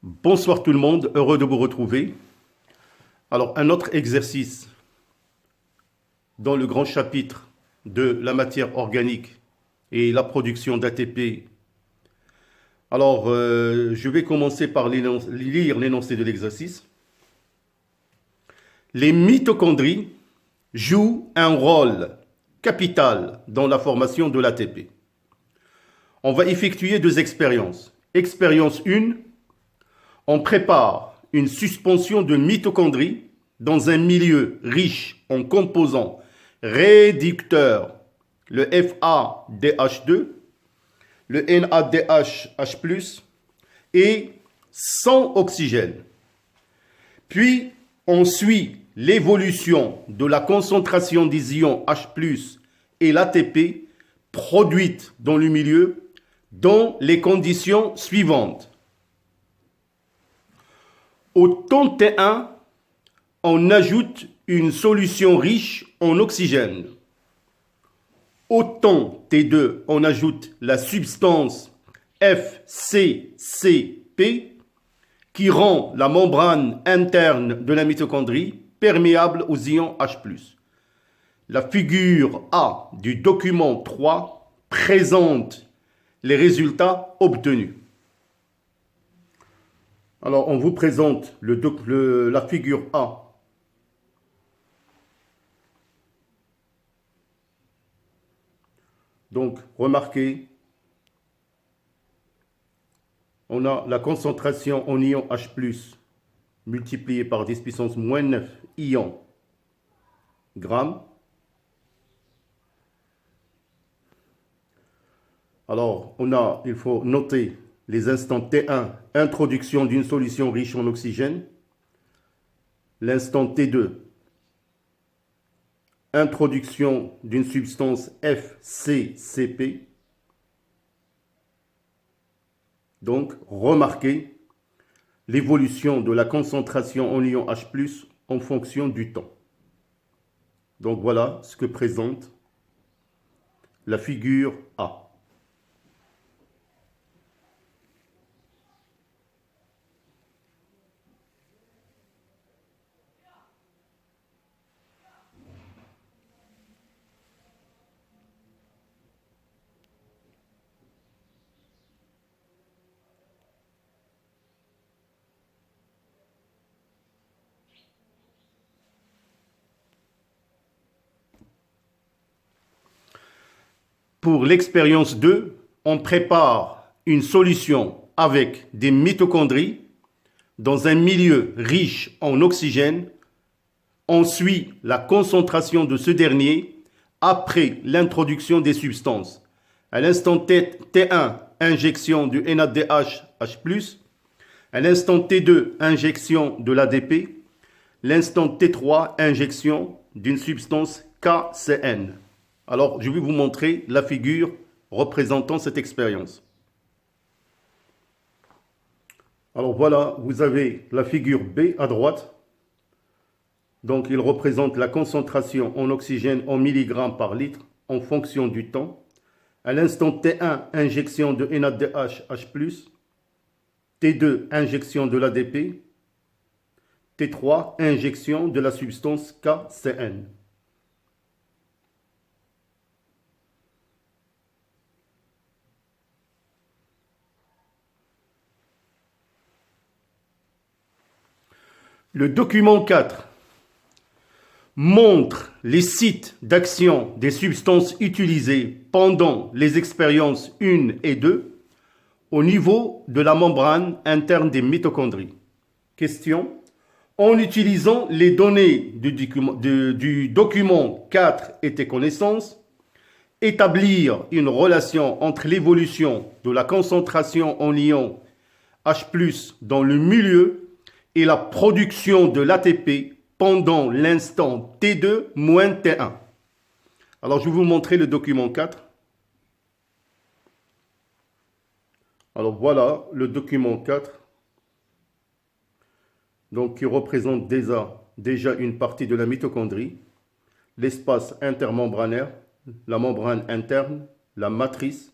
Bonsoir tout le monde, heureux de vous retrouver. Alors, un autre exercice dans le grand chapitre de la matière organique et la production d'ATP. Alors, je vais commencer par lire l'énoncé de l'exercice. Les mitochondries jouent un rôle capital dans la formation de l'ATP. On va effectuer deux expériences. Expérience 1, on prépare une suspension de mitochondries dans un milieu riche en composants réducteurs, le FADH2, le NADH+, et sans oxygène. Puis, on suit l'évolution de la concentration des ions H+, et l'ATP produite dans le milieu dans les conditions suivantes. Au temps T1, on ajoute une solution riche en oxygène. Au temps T2, on ajoute la substance FCCP qui rend la membrane interne de la mitochondrie perméable aux ions H+. La figure A du document 3 présente les résultats obtenus. Alors, on vous présente la figure A. Donc, remarquez, on a la concentration en ion H+, multipliée par 10 puissance moins 9 ions grammes. Alors, il faut noter les instants T1, introduction d'une solution riche en oxygène. L'instant T2, introduction d'une substance FCCP. Donc, remarquez l'évolution de la concentration en ion H+, en fonction du temps. Donc, voilà ce que présente la figure A. Pour l'expérience 2, on prépare une solution avec des mitochondries dans un milieu riche en oxygène. On suit la concentration de ce dernier après l'introduction des substances. À l'instant T1, injection du NADH+, à l'instant T2, injection de l'ADP, l'instant T3, injection d'une substance KCN. Alors, je vais vous montrer la figure représentant cette expérience. Alors voilà, vous avez la figure B à droite. Donc, il représente la concentration en oxygène en milligrammes par litre en fonction du temps. À l'instant T1, injection de NADH+, T2, injection de l'ADP, T3, injection de la substance KCN. Le document 4 montre les sites d'action des substances utilisées pendant les expériences 1 et 2 au niveau de la membrane interne des mitochondries. Question: en utilisant les données du document 4 et tes connaissances, établir une relation entre l'évolution de la concentration en ion H+ dans le milieu et la production de l'ATP pendant l'instant T2 moins T1. Alors, je vais vous montrer le document 4. Alors, voilà le document 4. Donc, qui représente déjà une partie de la mitochondrie, l'espace intermembranaire, la membrane interne, la matrice,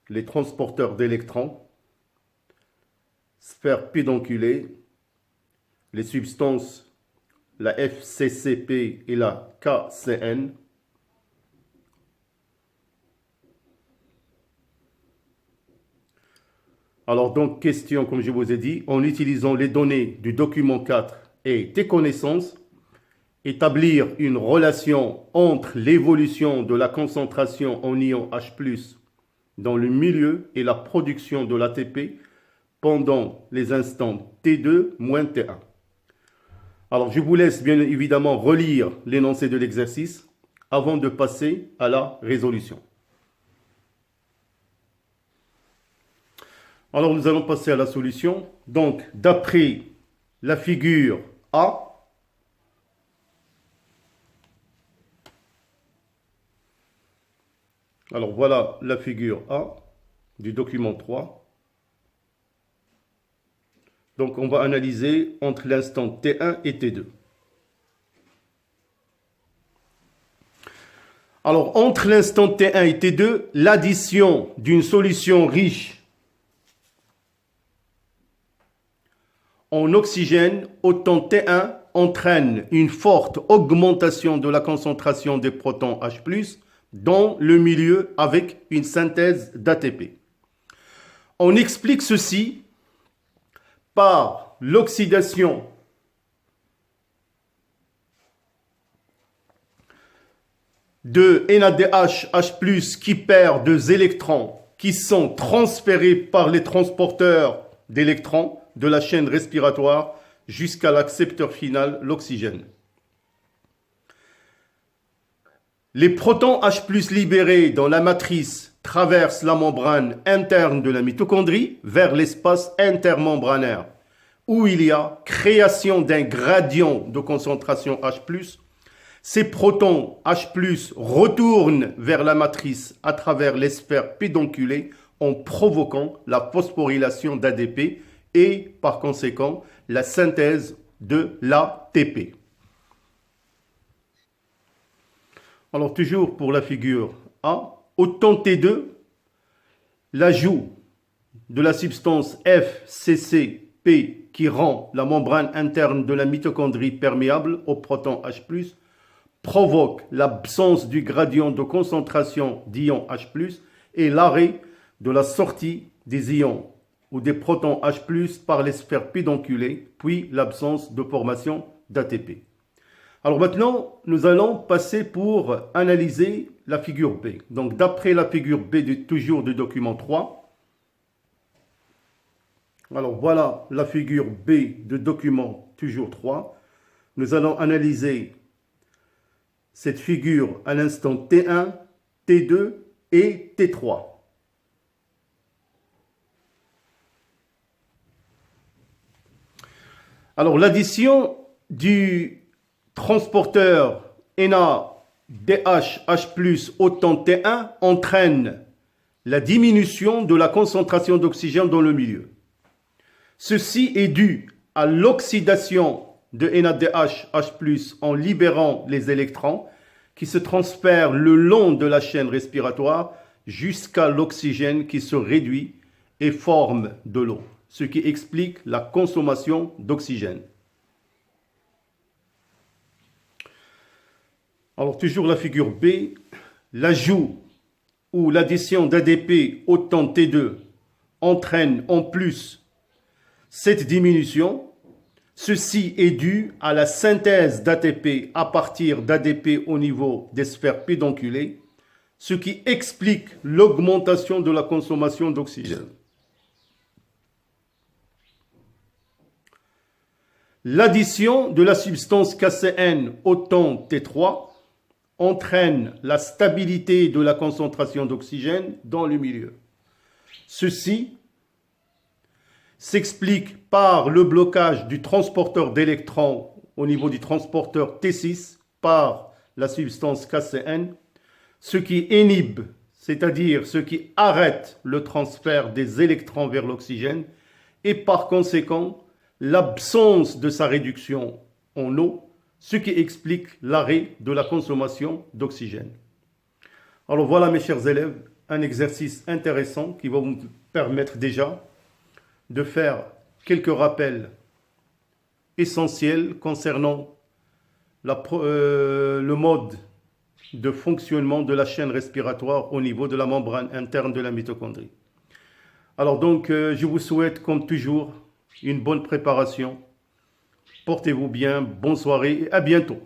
les transporteurs d'électrons, sphère pédonculée, les substances, la FCCP et la KCN. Alors donc, question, comme je vous ai dit, en utilisant les données du document 4 et des connaissances, établir une relation entre l'évolution de la concentration en ion H+, dans le milieu et la production de l'ATP pendant les instants T2 moins T1. Alors, je vous laisse bien évidemment relire l'énoncé de l'exercice avant de passer à la résolution. Alors, nous allons passer à la solution. Donc, d'après la figure A, alors voilà la figure A du document 3. Donc, on va analyser entre l'instant T1 et T2. Alors, entre l'instant T1 et T2, l'addition d'une solution riche en oxygène au temps T1 entraîne une forte augmentation de la concentration des protons H+, dans le milieu avec une synthèse d'ATP. On explique ceci par l'oxydation de NADH, H+, qui perd deux électrons qui sont transférés par les transporteurs d'électrons de la chaîne respiratoire jusqu'à l'accepteur final, l'oxygène. Les protons H+ libérés dans la matrice traversent la membrane interne de la mitochondrie vers l'espace intermembranaire, où il y a création d'un gradient de concentration H+. Ces protons H+ retournent vers la matrice à travers les sphères pédonculées en provoquant la phosphorylation d'ADP et par conséquent la synthèse de l'ATP. Alors toujours pour la figure A, au temps T2, l'ajout de la substance FCCP qui rend la membrane interne de la mitochondrie perméable aux protons H+, provoque l'absence du gradient de concentration d'ions H+, et l'arrêt de la sortie des ions ou des protons H+, par les sphères pédonculées, puis l'absence de formation d'ATP. Alors maintenant, nous allons passer pour analyser la figure B. Donc d'après la figure B toujours du document 3, alors voilà la figure B de document toujours 3, nous allons analyser cette figure à l'instant T1, T2 et T3. Alors l'addition du transporteur NADH, H+, au temps T1 entraîne la diminution de la concentration d'oxygène dans le milieu. Ceci est dû à l'oxydation de NADH, H+, en libérant les électrons qui se transfèrent le long de la chaîne respiratoire jusqu'à l'oxygène qui se réduit et forme de l'eau, ce qui explique la consommation d'oxygène. Alors toujours la figure B, l'ajout ou l'addition d'ADP au temps T2 entraîne en plus cette diminution. Ceci est dû à la synthèse d'ATP à partir d'ADP au niveau des sphères pédonculées, ce qui explique l'augmentation de la consommation d'oxygène. L'addition de la substance KCN au temps T3 entraîne la stabilité de la concentration d'oxygène dans le milieu. Ceci s'explique par le blocage du transporteur d'électrons au niveau du transporteur T6 par la substance KCN, ce qui inhibe, c'est-à-dire ce qui arrête le transfert des électrons vers l'oxygène et par conséquent l'absence de sa réduction en eau, ce qui explique l'arrêt de la consommation d'oxygène. Alors voilà mes chers élèves, un exercice intéressant qui va vous permettre déjà de faire quelques rappels essentiels concernant le mode de fonctionnement de la chaîne respiratoire au niveau de la membrane interne de la mitochondrie. Alors donc, je vous souhaite comme toujours une bonne préparation. Portez-vous bien, bonne soirée et à bientôt.